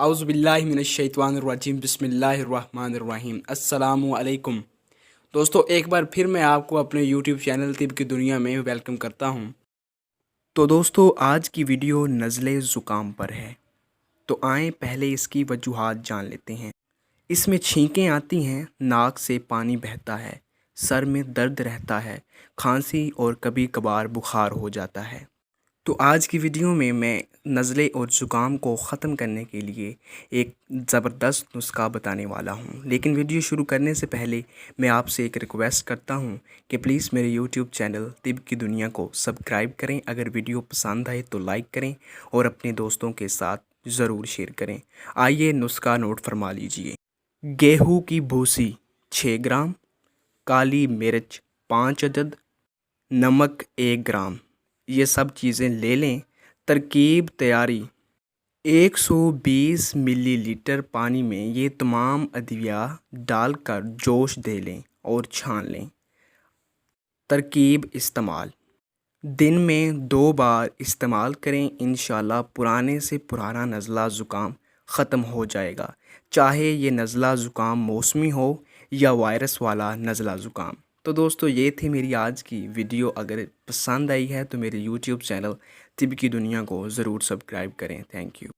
اعوذ باللہ من الشیطان الرجیم بسم اللہ الرحمن الرحیم السلام علیکم دوستو، ایک بار پھر میں آپ کو اپنے یوٹیوب چینل طب کی دنیا میں ویلکم کرتا ہوں۔ تو دوستو، آج کی ویڈیو نزلے زکام پر ہے، تو آئیں پہلے اس کی وجوہات جان لیتے ہیں۔ اس میں چھینکیں آتی ہیں، ناک سے پانی بہتا ہے، سر میں درد رہتا ہے، کھانسی اور کبھی کبھار بخار ہو جاتا ہے۔ تو آج کی ویڈیو میں نزلے اور زکام کو ختم کرنے کے لیے ایک زبردست نسخہ بتانے والا ہوں، لیکن ویڈیو شروع کرنے سے پہلے میں آپ سے ایک ریکویسٹ کرتا ہوں کہ پلیز میرے یوٹیوب چینل طب کی دنیا کو سبسکرائب کریں۔ اگر ویڈیو پسند آئے تو لائک کریں اور اپنے دوستوں کے ساتھ ضرور شیئر کریں۔ آئیے نسخہ نوٹ فرما لیجئے۔ گیہوں کی بھوسی 6 گرام، کالی مرچ 5 عدد، نمک 1 گرام، یہ سب چیزیں لے لیں۔ ترکیب تیاری: 120 ملی لیٹر پانی میں یہ تمام ادویہ ڈال کر جوش دے لیں اور چھان لیں۔ ترکیب استعمال: دن میں 2 بار استعمال کریں، انشاءاللہ پرانے سے پرانا نزلہ زکام ختم ہو جائے گا، چاہے یہ نزلہ زکام موسمی ہو یا وائرس والا نزلہ زکام۔ تو دوستو، یہ تھی میری آج کی ویڈیو۔ اگر پسند آئی ہے تو میرے یوٹیوب چینل طب کی دنیا کو ضرور سبسکرائب کریں۔ Thank you.